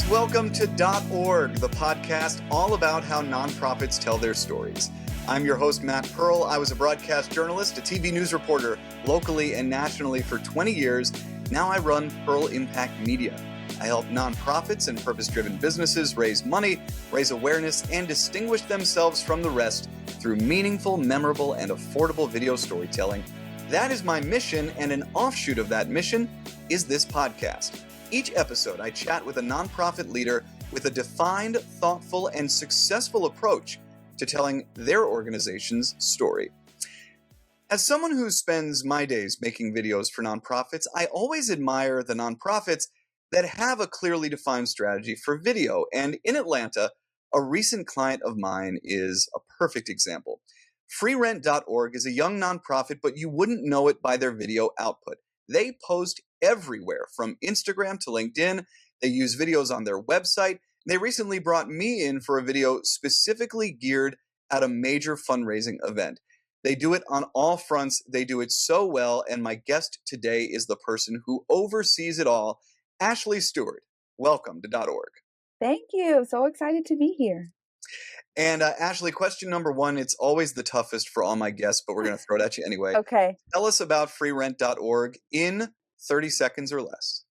Welcome to .org, the podcast all about how nonprofits tell their stories. I'm your host, Matt Pearl. I was a broadcast journalist, a TV news reporter, locally and nationally for 20 years. Now I run Pearl Impact Media. I help nonprofits and purpose-driven businesses raise money, raise awareness, and distinguish themselves from the rest through meaningful, memorable, and affordable video storytelling. That is my mission, and an offshoot of that mission is this podcast. Each episode, I chat with a nonprofit leader with a defined, thoughtful, and successful approach to telling their organization's story. As someone who spends my days making videos for nonprofits, I always admire the nonprofits that have a clearly defined strategy for video. And in Atlanta, a recent client of mine is a perfect example. FreeRent.org is a young nonprofit, but you wouldn't know it by their video output. They post everywhere, from Instagram to LinkedIn. They use videos on their website. They recently brought me in for a video specifically geared at a major fundraising event. They do it on all fronts. They do it so well. And my guest today is the person who oversees it all, Ashley Stewart. Welcome to .org. Thank you. So excited to be here. And Ashley, question number one, it's always the toughest for all my guests, but we're going to throw it at you anyway. Okay. Tell us about freerent.org in 30 seconds or less.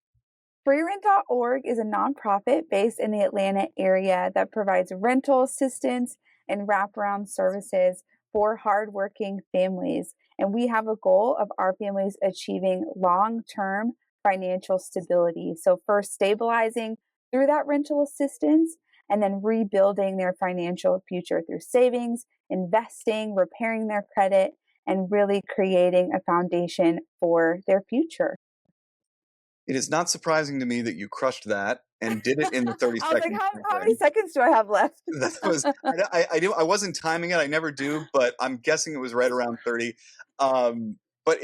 FreeRent.org is a nonprofit based in the Atlanta area that provides rental assistance and wraparound services for hardworking families. And we have a goal of our families achieving long-term financial stability. So first stabilizing through that rental assistance, and then rebuilding their financial future through savings, investing, repairing their credit, and really creating a foundation for their future. It is not surprising to me that you crushed that and did it in the 30 I was seconds. like, how many seconds do I have left? I wasn't timing it. I never do, but I'm guessing it was right around 30. But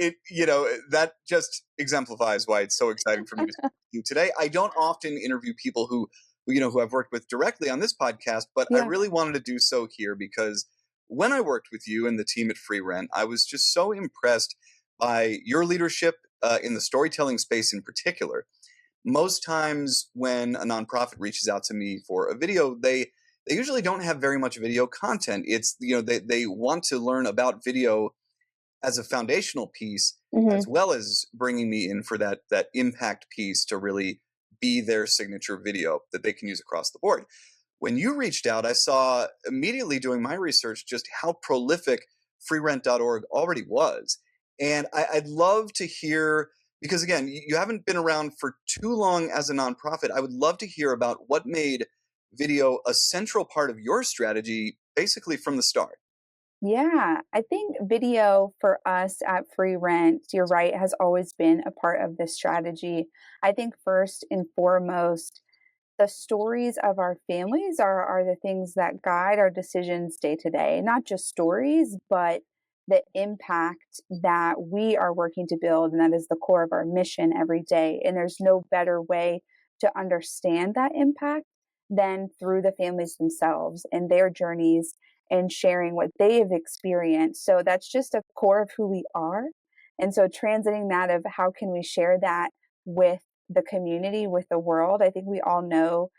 that just exemplifies why it's so exciting for me to speak to you today. I don't often interview people who I've worked with directly on this podcast, but I really wanted to do so here because when I worked with you and the team at Free Rent, I was just so impressed by your leadership in the storytelling space in particular. Most times when a nonprofit reaches out to me for a video, they usually don't have very much video content. It's, they want to learn about video as a foundational piece, as well as bringing me in for that impact piece to really be their signature video that they can use across the board. When you reached out, I saw immediately doing my research just how prolific freerent.org already was. And I'd love to hear, because again, you haven't been around for too long as a nonprofit. I would love to hear about what made video a central part of your strategy, basically from the start. Yeah, I think video for us at Free Rent, you're right, has always been a part of this strategy. I think first and foremost, the stories of our families are the things that guide our decisions day to day. Not just stories, but the impact that we are working to build. And that is the core of our mission every day. And there's no better way to understand that impact than through the families themselves and their journeys and sharing what they have experienced. So that's just a core of who we are. And so transiting that of how can we share that with the community, with the world. I think we all know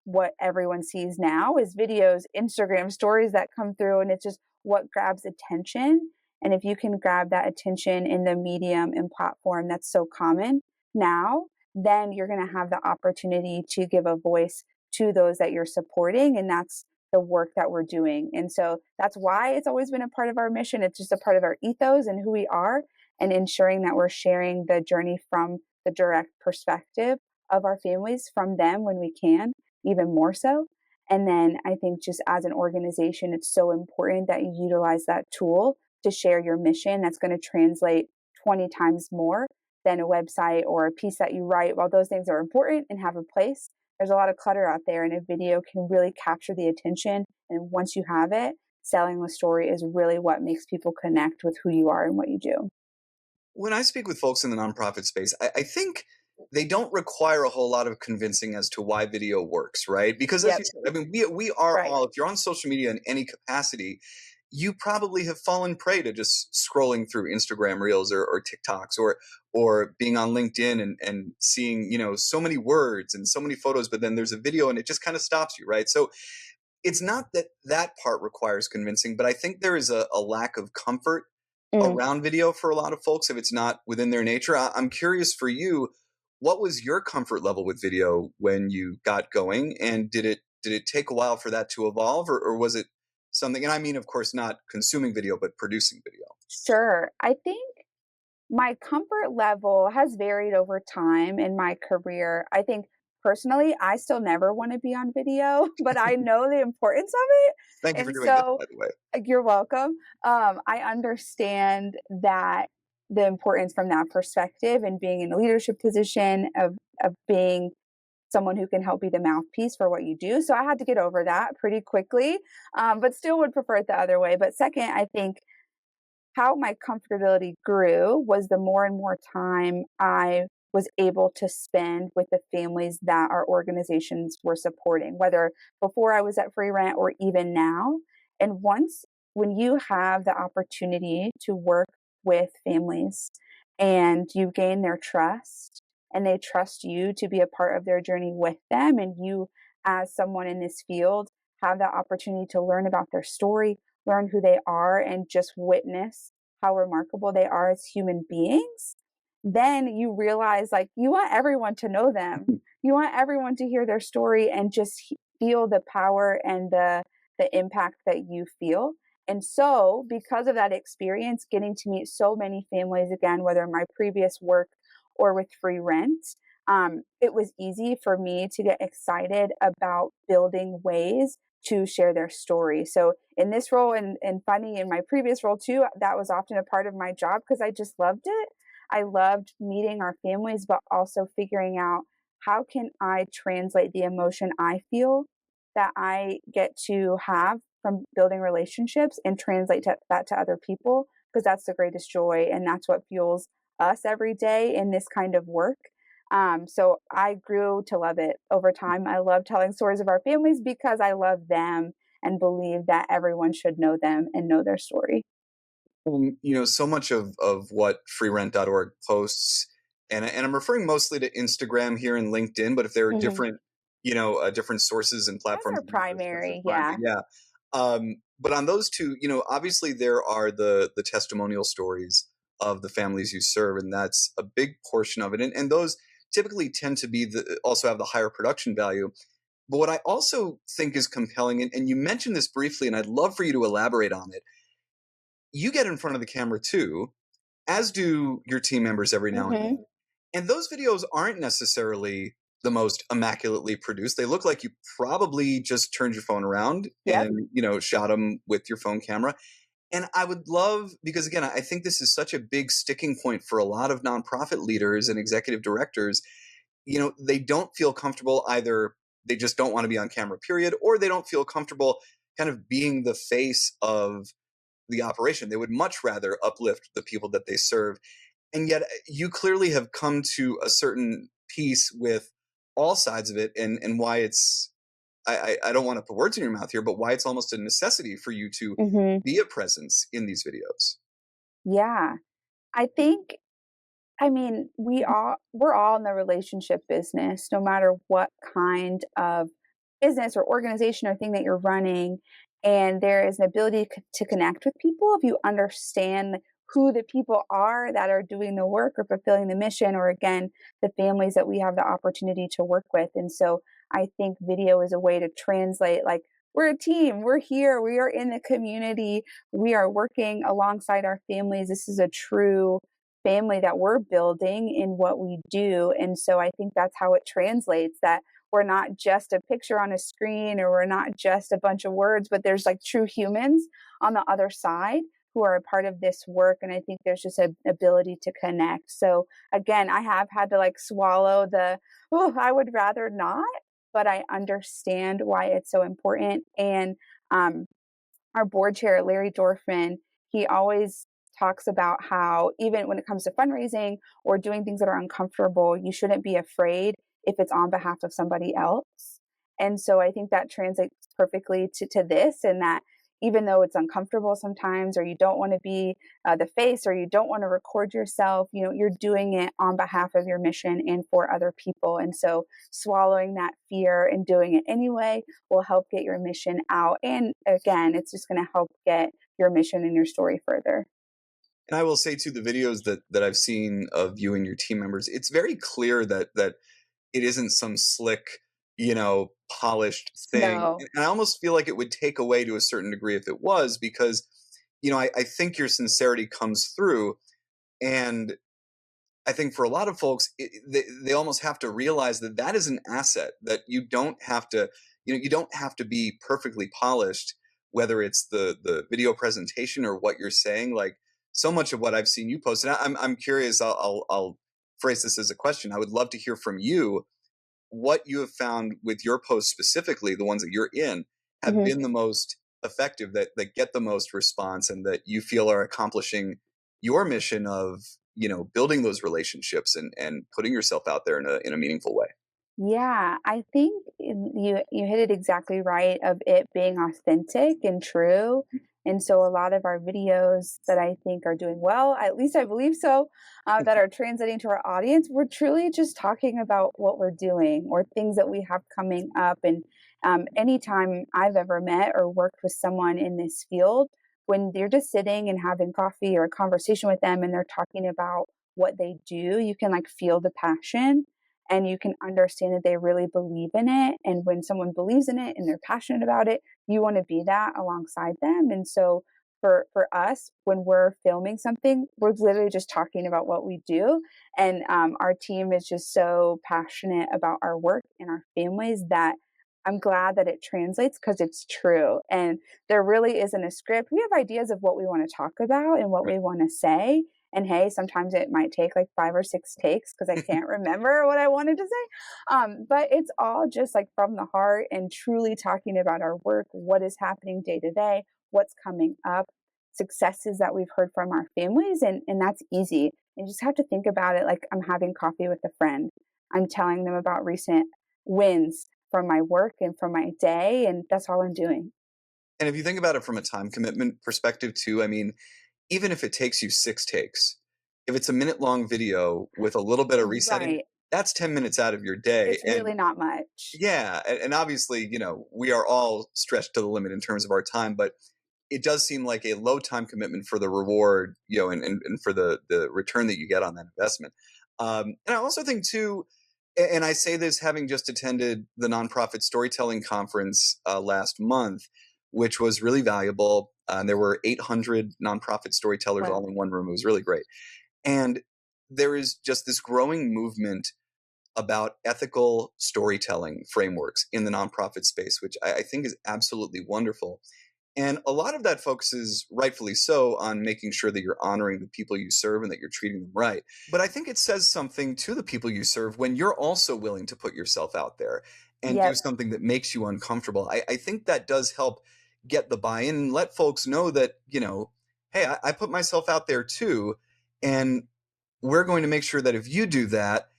what everyone sees now is videos, Instagram stories that come through, and it's just what grabs attention. And if you can grab that attention in the medium and platform that's so common now, then you're going to have the opportunity to give a voice to those that you're supporting. And that's the work that we're doing. And so that's why it's always been a part of our mission. It's just a part of our ethos and who we are, and ensuring that we're sharing the journey from the direct perspective of our families from them when we can, even more so. And then I think just as an organization, it's so important that you utilize that tool to share your mission. That's going to translate 20 times more than a website or a piece that you write. While those things are important and have a place, there's a lot of clutter out there, and a video can really capture the attention. And once you have it, selling the story is really what makes people connect with who you are and what you do. When I speak with folks in the nonprofit space, I think they don't require a whole lot of convincing as to why video works, right? Because as you said, I mean, we are all, if you're on social media in any capacity, you probably have fallen prey to just scrolling through Instagram Reels or TikToks or being on LinkedIn and seeing, so many words and so many photos, but then there's a video and it just kind of stops you, right? So it's not that that part requires convincing, but I think there is a lack of comfort Mm. around video for a lot of folks if it's not within their nature. I'm curious for you, what was your comfort level with video when you got going, and did it take a while for that to evolve, or was it something? And I mean, of course, not consuming video, but producing video. Sure. I think my comfort level has varied over time in my career. I think personally, I still never want to be on video, but I know the importance of it. Thank you for And doing this, so by the way. you're welcome. I understand that the importance from that perspective and being in a leadership position of being someone who can help be the mouthpiece for what you do. So I had to get over that pretty quickly, but still would prefer it the other way. But second, I think how my comfortability grew was the more and more time I was able to spend with the families that our organizations were supporting, whether before I was at free rent or even now. And once, when you have the opportunity to work with families and you gain their trust and they trust you to be a part of their journey with them, and you, as someone in this field, have the opportunity to learn about their story, learn who they are, and just witness how remarkable they are as human beings, then you realize like you want everyone to know them. You want everyone to hear their story and just feel the power and the impact that you feel. And so, because of that experience, getting to meet so many families again, whether in my previous work or with free rent, it was easy for me to get excited about building ways to share their story. So in this role, and funny, in my previous role too, that was often a part of my job because I just loved it. I loved meeting our families, but also figuring out how can I translate the emotion I feel that I get to have from building relationships and translate that to other people, because that's the greatest joy and that's what fuels us every day in this kind of work. So I grew to love it over time. I love telling stories of our families because I love them and believe that everyone should know them and know their story. Well, so much of what freerent.org posts, and I'm referring mostly to Instagram here and LinkedIn, but if there are Hmm. different, different sources and Those platforms are that use those as their primary. primary, Yeah. yeah. But on those two, obviously there are the testimonial stories of the families you serve, and that's a big portion of it. And those typically tend to be also have the higher production value. But what I also think is compelling, and you mentioned this briefly, and I'd love for you to elaborate on it. You get in front of the camera too, as do your team members every now and Hmm. then. And those videos aren't necessarily the most immaculately produced. They look like you probably just turned your phone around Yep. and, shot them with your phone camera. And I would love, because again, I think this is such a big sticking point for a lot of nonprofit leaders and executive directors. They don't feel comfortable either. They just don't want to be on camera, period, or they don't feel comfortable kind of being the face of the operation. They would much rather uplift the people that they serve. And yet you clearly have come to a certain peace with all sides of it, and why it's I don't want to put words in your mouth here, but why it's almost a necessity for you to Hmm. be a presence in these videos. Yeah. I think, I mean, we're all in the relationship business, no matter what kind of business or organization or thing that you're running. And there is an ability to connect with people if you understand who the people are that are doing the work or fulfilling the mission, or again, the families that we have the opportunity to work with. And so I think video is a way to translate, like, we're a team, we're here, we are in the community, we are working alongside our families. This is a true family that we're building in what we do. And so I think that's how it translates, that we're not just a picture on a screen or we're not just a bunch of words, but there's like true humans on the other side who are a part of this work. And I think there's just an ability to connect. So again, I have had to like swallow the, oh, I would rather not, but I understand why it's so important. And um, our board chair, Larry Dorfman, he always talks about how even when it comes to fundraising or doing things that are uncomfortable, you shouldn't be afraid if it's on behalf of somebody else. And so I think that translates perfectly to this, and that even though it's uncomfortable sometimes, or you don't want to be the face, or you don't want to record yourself, you're doing it on behalf of your mission and for other people. And so swallowing that fear and doing it anyway will help get your mission out. And again, it's just going to help get your mission and your story further. And I will say too, the videos that I've seen of you and your team members, it's very clear that it isn't some slick, polished thing. No. And I almost feel like it would take away to a certain degree if it was, because, I think your sincerity comes through. And I think for a lot of folks, they almost have to realize that is an asset, that you don't have to, you don't have to be perfectly polished, whether it's the video presentation or what you're saying. Like, so much of what I've seen you post, and I'm curious. I'll phrase this as a question. I would love to hear from you what you have found with your posts specifically, the ones that you're in, have Mhm. been the most effective, that get the most response, and that you feel are accomplishing your mission of building those relationships and putting yourself out there in a meaningful way. Yeah, I think you hit it exactly right of it being authentic and true. And so a lot of our videos that I think are doing well, at least I believe so, that are translating to our audience, we're truly just talking about what we're doing or things that we have coming up. And anytime I've ever met or worked with someone in this field, when they're just sitting and having coffee or a conversation with them and they're talking about what they do, you can like feel the passion and you can understand that they really believe in it. And when someone believes in it and they're passionate about it, you want to be that alongside them. And so for us, when we're filming something, we're literally just talking about what we do. And our team is just so passionate about our work and our families that I'm glad that it translates because it's true. And there really isn't a script. We have ideas of what we want to talk about and what we want to say. And hey, sometimes it might take like 5 or 6 takes because I can't remember what I wanted to say. But it's all just like from the heart and truly talking about our work, what is happening day to day, what's coming up, successes that we've heard from our families. And that's easy. And you just have to think about it like I'm having coffee with a friend. I'm telling them about recent wins from my work and from my day. And that's all I'm doing. And if you think about it from a time commitment perspective too, I mean, even if it takes you 6 takes, if it's a minute long video with a little bit of resetting, Right. that's 10 minutes out of your day. It's And really not much. yeah, and obviously, we are all stretched to the limit in terms of our time, but it does seem like a low time commitment for the reward, and for the return that you get on that investment. And I also think too, and I say this having just attended the nonprofit storytelling conference last month, which was really valuable. There were 800 nonprofit storytellers Wow. all in one room. It was really great. And there is just this growing movement about ethical storytelling frameworks in the nonprofit space, which I think is absolutely wonderful. And a lot of that focuses, rightfully so, on making sure that you're honoring the people you serve and that you're treating them right. But I think it says something to the people you serve when you're also willing to put yourself out there and do Yep. something that makes you uncomfortable. I think that does help get the buy-in and let folks know that, hey, I put myself out there too. And we're going to make sure that if you do that,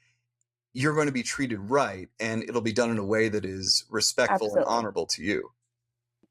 you're going to be treated right and it'll be done in a way that is respectful and Absolutely. honorable to you.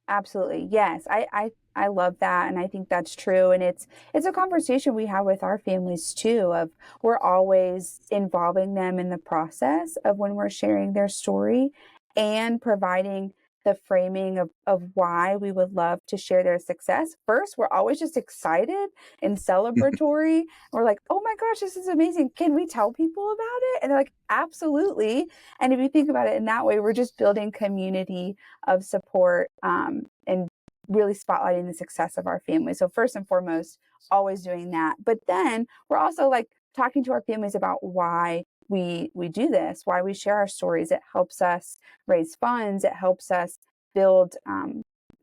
Absolutely. Yes. I love that. And I think that's true. And it's a conversation we have with our families too, of we're always involving them in the process of when we're sharing their story and providing the framing of why we would love to share their success. First, we're always just excited and celebratory. We're like, oh my gosh, this is amazing. Can we tell people about it? And they're like, absolutely. And if you think about it in that way, we're just building community of support and really spotlighting the success of our family. So first and foremost, always doing that. But then we're also like talking to our families about why we do this, why we share our stories. It helps us raise funds. It helps us build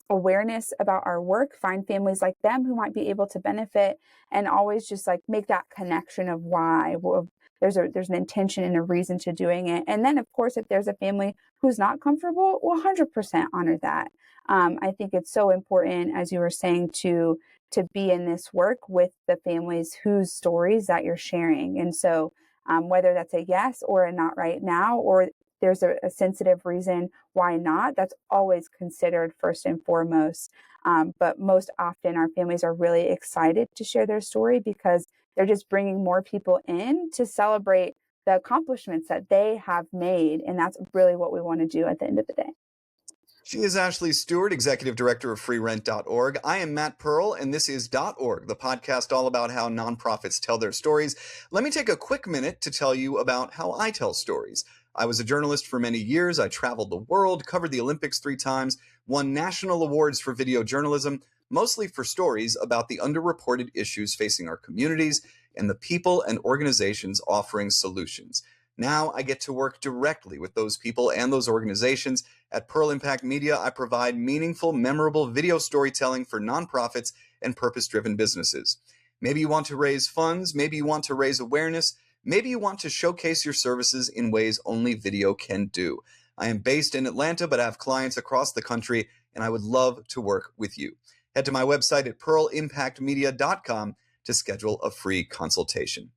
awareness about our work, find families like them who might be able to benefit, and always just like make that connection of why. Well, there's an intention and a reason to doing it. And then of course, if there's a family who's not comfortable, we'll 100% honor that. I think it's so important, as you were saying, to be in this work with the families whose stories that you're sharing. And so whether that's a yes or a not right now, or there's a sensitive reason why not, that's always considered first and foremost. But most often, our families are really excited to share their story because they're just bringing more people in to celebrate the accomplishments that they have made. And that's really what we want to do at the end of the day. She is Ashley Stewart, Executive Director of FreeRent.org. I am Matt Pearl, and this is .org, the podcast all about how nonprofits tell their stories. Let me take a quick minute to tell you about how I tell stories. I was a journalist for many years. I traveled the world, covered the Olympics 3 times, won national awards for video journalism, mostly for stories about the underreported issues facing our communities and the people and organizations offering solutions. Now I get to work directly with those people and those organizations. At Pearl Impact Media, I provide meaningful, memorable video storytelling for nonprofits and purpose-driven businesses. Maybe you want to raise funds, maybe you want to raise awareness, maybe you want to showcase your services in ways only video can do. I am based in Atlanta, but I have clients across the country, and I would love to work with you. Head to my website at pearlimpactmedia.com to schedule a free consultation.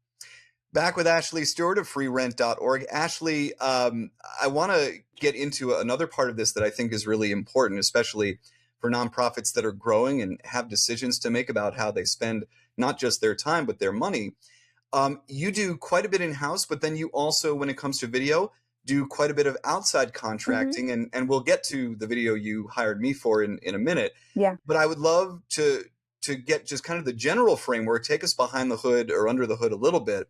Back with Ashley Stewart of FreeRent.org. Ashley, I want to get into another part of this that I think is really important, especially for nonprofits that are growing and have decisions to make about how they spend not just their time, but their money. You do quite a bit in-house, but then you also, when it comes to video, do quite a bit of outside contracting, and we'll get to the video you hired me for in a minute. Yeah. But I would love to get just kind of the general framework, take us behind the hood or under the hood a little bit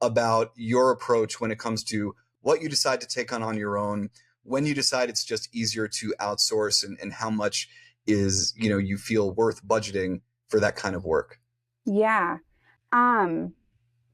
about your approach when it comes to what you decide to take on your own, when you decide it's just easier to outsource, and how much is, you feel worth budgeting for that kind of work. Yeah.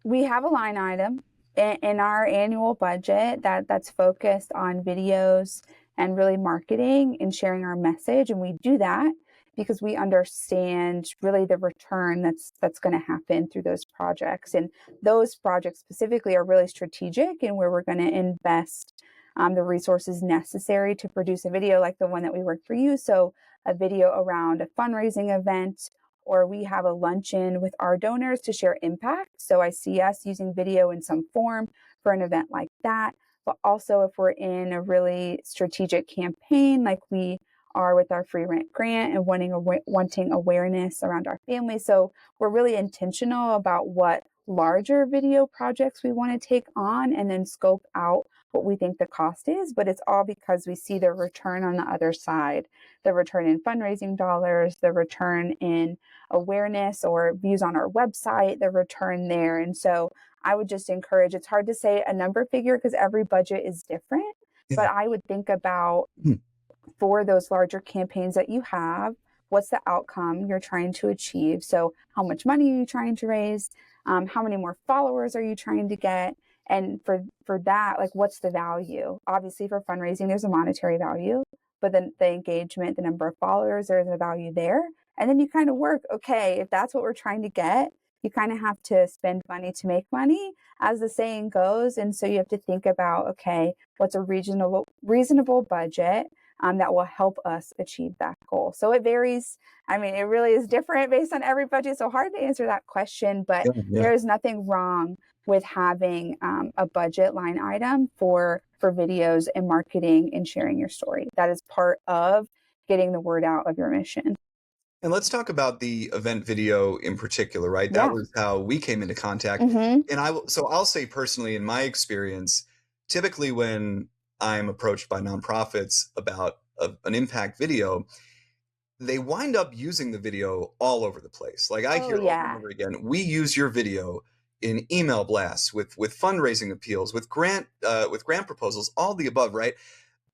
We have a line item in our annual budget that's focused on videos and really marketing and sharing our message. And we do that because we understand really the return that's going to happen through those projects. And those projects specifically are really strategic and where we're going to invest the resources necessary to produce a video like the one that we worked for you. So a video around a fundraising event, or we have a luncheon with our donors to share impact. So I see us using video in some form for an event like that. But also if we're in a really strategic campaign like we are with our free rent grant and wanting awareness around our family. So we're really intentional about what larger video projects we want to take on and then scope out what we think the cost is, but it's all because we see the return on the other side, the return in fundraising dollars, the return in awareness or views on our website, the return there. And so I would just encourage, it's hard to say a number figure because every budget is different, but I would think about for those larger campaigns that you have, what's the outcome you're trying to achieve? So how much money are you trying to raise? How many more followers are you trying to get? And for that, like, what's the value? Obviously for fundraising, there's a monetary value, but then the engagement, the number of followers, there's a value there. And then you kind of work, okay, if that's what we're trying to get, you kind of have to spend money to make money, as the saying goes. And so you have to think about, okay, what's a reasonable budget that will help us achieve that goal. So it varies. I mean, it really is different based on every budget. So hard to answer that question, but there is nothing wrong with having a budget line item for videos and marketing and sharing your story. That is part of getting the word out of your mission. And let's talk about the event video in particular, right? Yeah. That was how we came into contact. And I'll say personally, in my experience, typically when I'm approached by nonprofits about an impact video, they wind up using the video all over the place. Like I hear over and over again, we use your video in email blasts, with fundraising appeals, with grant proposals, all the above, right?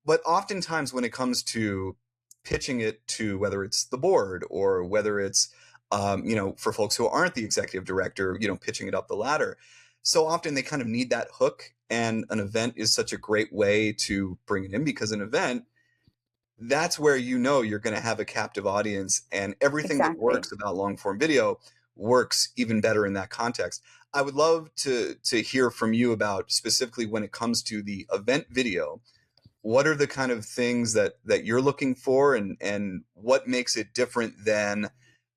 But oftentimes when it comes to pitching it to whether it's the board or whether it's for folks who aren't the executive director, pitching it up the ladder, so often they kind of need that hook, and an event is such a great way to bring it in, because an event, that's where you're going to have a captive audience, and everything that works about long form video works even better in that context. I would love to hear from you about, specifically when it comes to the event video, what are the kind of things that you're looking for, and what makes it different than,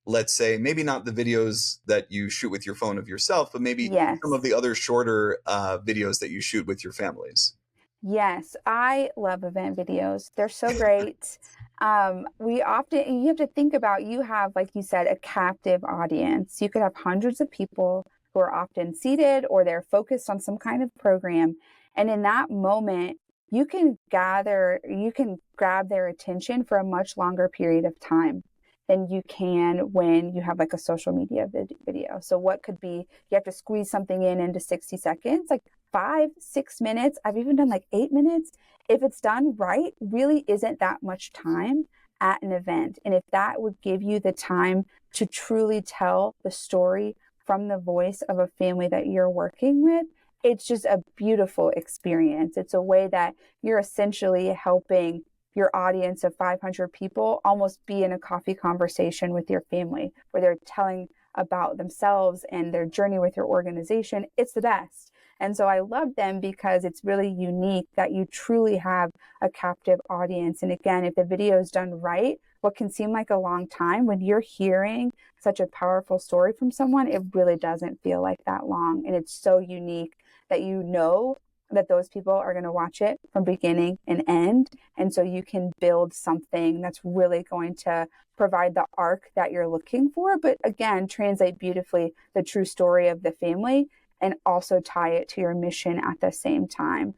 let's say, maybe not the videos that you shoot with your phone of yourself, but maybe some of the other shorter videos that you shoot with your families? Yes, I love event videos. They're so great. You have to think about, you have, like you said, a captive audience. You could have hundreds of people who are often seated or they're focused on some kind of program. And in that moment, you can grab their attention for a much longer period of time than you can when you have like a social media video. So what could be, you have to squeeze something in into 60 seconds, like 5, 6 minutes. I've even done like 8 minutes. If it's done right, really isn't that much time at an event. And if that would give you the time to truly tell the story from the voice of a family that you're working with, it's just a beautiful experience. It's a way that you're essentially helping your audience of 500 people almost be in a coffee conversation with your family where they're telling about themselves and their journey with your organization. It's the best. And so I love them because it's really unique that you truly have a captive audience. And again, if the video is done right, what can seem like a long time, when you're hearing such a powerful story from someone, it really doesn't feel like that long. And it's so unique that you know that those people are going to watch it from beginning and end. And so you can build something that's really going to provide the arc that you're looking for, but again, translate beautifully the true story of the family and also tie it to your mission at the same time.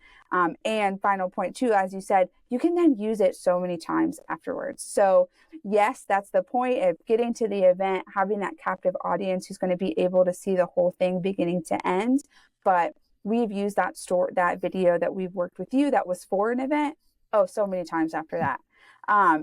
And final point too, as you said, you can then use it so many times afterwards. So yes, that's the point of getting to the event, having that captive audience who's going to be able to see the whole thing beginning to end. But we've used that video that we've worked with you that was for an event, oh, so many times after that.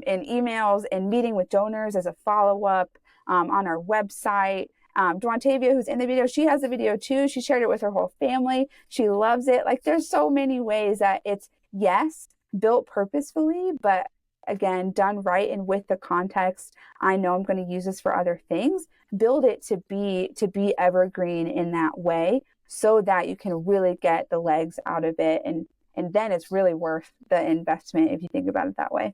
In emails and meeting with donors as a follow-up, on our website. Duantavia, who's in the video, she has the video too. She shared it with her whole family. She loves it. Like, there's so many ways that it's, yes, built purposefully, but again, done right and with the context. I know I'm going to use this for other things. Build it to be evergreen in that way so that you can really get the legs out of it. And then it's really worth the investment if you think about it that way.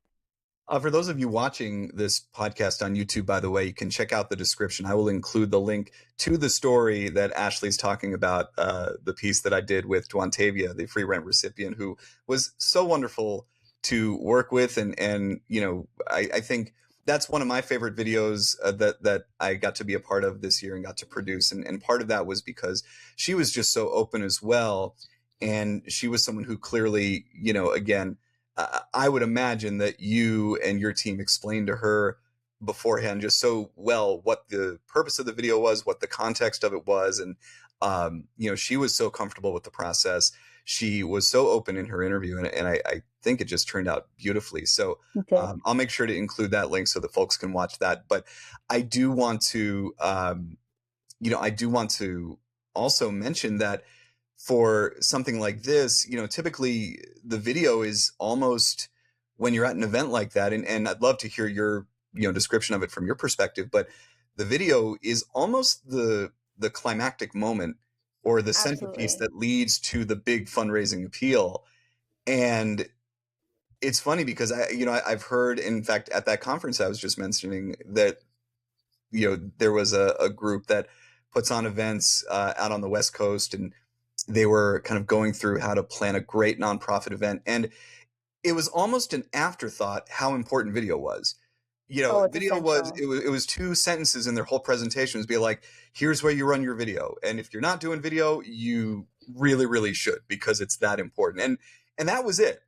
For those of you watching this podcast on YouTube, by the way, you can check out the description. I will include the link to the story that Ashley's talking about, the piece that I did with Duantavia, the free rent recipient, who was so wonderful to work with. And I think that's one of my favorite videos that I got to be a part of this year and got to produce. And part of that was because she was just so open as well. And she was someone who clearly, again, I would imagine that you and your team explained to her beforehand just so well what the purpose of the video was, what the context of it was. And, she was so comfortable with the process. She was so open in her interview, and I think it just turned out beautifully. So I'll make sure to include that link so that folks can watch that. But I do want to, also mention that for something like this, typically the video is almost, when you're at an event like that, and I'd love to hear your, description of it from your perspective, but the video is almost the climactic moment or the centerpiece Absolutely. that leads to the big fundraising appeal. And it's funny because I've heard, in fact, at that conference I was just mentioning, that there was a group that puts on events out on the West Coast, and they were kind of going through how to plan a great nonprofit event. And it was almost an afterthought how important video was. Oh, it's Video was, essential. it was two sentences in their whole presentation, was be like, here's where you run your video. And if you're not doing video, you really, really should, because it's that important. And that was it.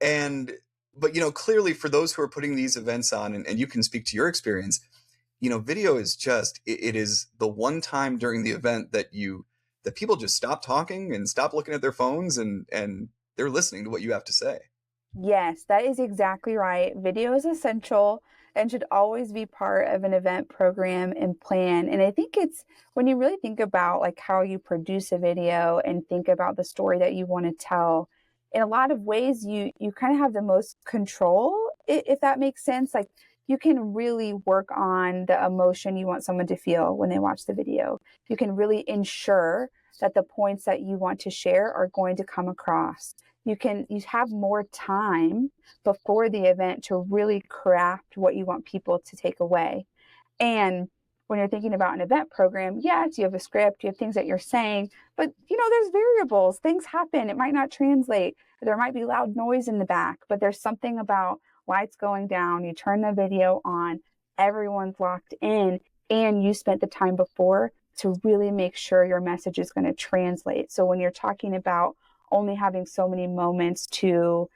But clearly for those who are putting these events on, and you can speak to your experience, video is just, it is the one time during the event that people just stop talking and stop looking at their phones, and they're listening to what you have to say. Yes, that is exactly right. Video is essential and should always be part of an event program and plan. And I think it's, when you really think about like how you produce a video and think about the story that you want to tell, in a lot of ways you kind of have the most control, if that makes sense. Like, you can really work on the emotion you want someone to feel when they watch the video. You can really ensure that the points that you want to share are going to come across. You have more time before the event to really craft what you want people to take away. And when you're thinking about an event program, yes, you have a script, you have things that you're saying, but there's variables, things happen, it might not translate, there might be loud noise in the back, but there's something about lights going down, you turn the video on, everyone's locked in, and you spent the time before to really make sure your message is going to translate. So when you're talking about only having so many moments to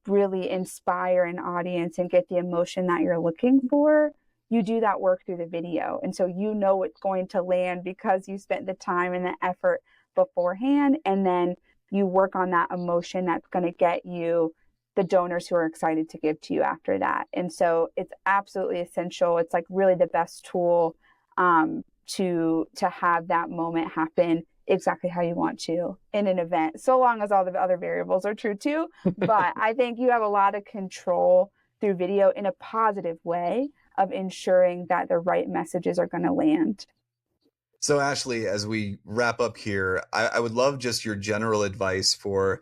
really inspire an audience and get the emotion that you're looking for, you do that work through the video. And so it's going to land because you spent the time and the effort beforehand, and then you work on that emotion that's going to get you the donors who are excited to give to you after that. And so it's absolutely essential. It's like really the best tool to have that moment happen exactly how you want to in an event, so long as all the other variables are true too. But I think you have a lot of control through video in a positive way of ensuring that the right messages are going to land. So Ashley, as we wrap up here, I would love just your general advice for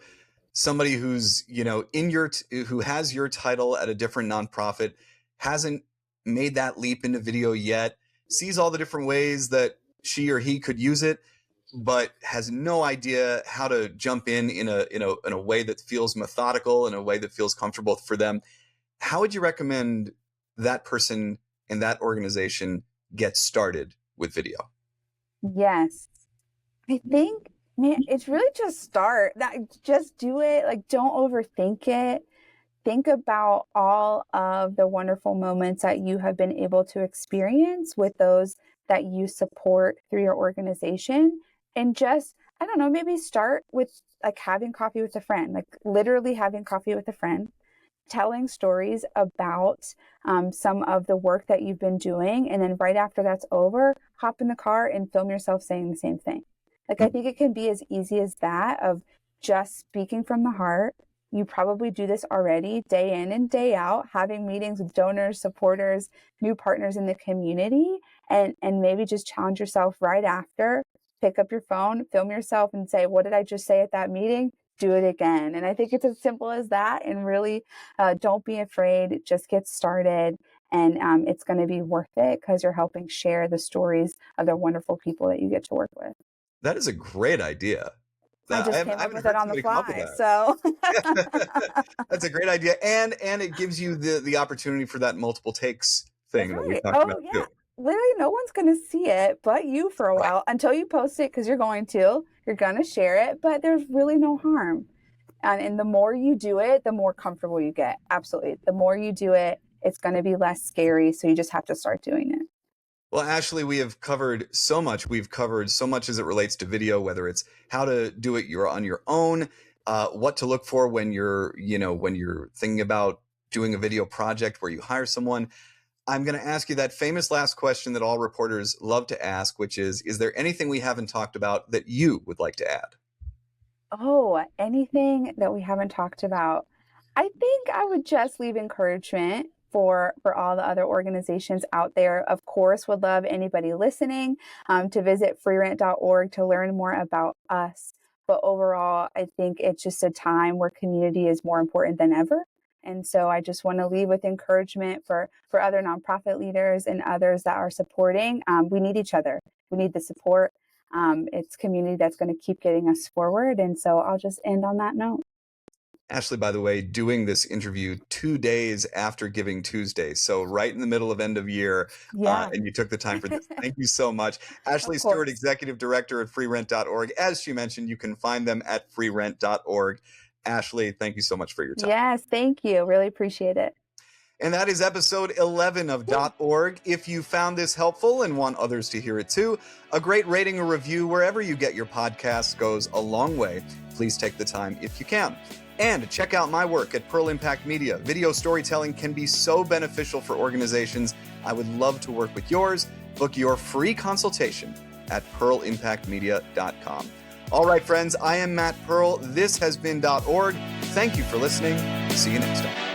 somebody who's, who has your title at a different nonprofit, hasn't made that leap into video yet, sees all the different ways that she or he could use it, but has no idea how to jump in a way that feels methodical, in a way that feels comfortable for them. How would you recommend that person and that organization get started with video? Yes. I think, man, it's really just just do it. Like, don't overthink it. Think about all of the wonderful moments that you have been able to experience with those that you support through your organization. And just, I don't know, maybe start with like having coffee with a friend, like literally having coffee with a friend, telling stories about some of the work that you've been doing. And then right after that's over, hop in the car and film yourself saying the same thing. Like, I think it can be as easy as that, of just speaking from the heart. You probably do this already day in and day out, having meetings with donors, supporters, new partners in the community, and maybe just challenge yourself right after. Pick up your phone, film yourself, and say, what did I just say at that meeting? Do it again. And I think it's as simple as that. And really, don't be afraid. Just get started. And it's going to be worth it because you're helping share the stories of the wonderful people that you get to work with. That is a great idea. I just came up with it on the fly. So that's a great idea. And it gives you the opportunity for that multiple takes thing that we talked about too. Literally, no one's going to see it but you for a while until you post it, because you're going to share it, but there's really no harm. And the more you do it, the more comfortable you get. Absolutely. The more you do it, it's going to be less scary. So you just have to start doing it. Well, Ashley, we have covered so much. We've covered so much as it relates to video, whether it's how to do it on your own, what to look for when you're thinking about doing a video project where you hire someone. I'm going to ask you that famous last question that all reporters love to ask, which is there anything we haven't talked about that you would like to add? Oh, anything that we haven't talked about? I think I would just leave encouragement for all the other organizations out there. Of course, would love anybody listening to visit freerent.org to learn more about us. But overall, I think it's just a time where community is more important than ever. And so I just want to leave with encouragement for other nonprofit leaders and others that are supporting. We need each other. We need the support. It's community that's going to keep getting us forward. And so I'll just end on that note. Ashley, by the way, doing this interview 2 days after Giving Tuesday, so right in the middle of end of year, and you took the time for this. Thank you so much. Ashley Stewart, Executive Director at freerent.org. As she mentioned, you can find them at freerent.org. Ashley, thank you so much for your time. Yes, thank you. Really appreciate it. And that is episode 11 of .org. If you found this helpful and want others to hear it too, a great rating or review wherever you get your podcasts goes a long way. Please take the time if you can. And check out my work at Pearl Impact Media. Video storytelling can be so beneficial for organizations. I would love to work with yours. Book your free consultation at pearlimpactmedia.com. All right, friends, I am Matt Pearl. This has been .org. Thank you for listening. See you next time.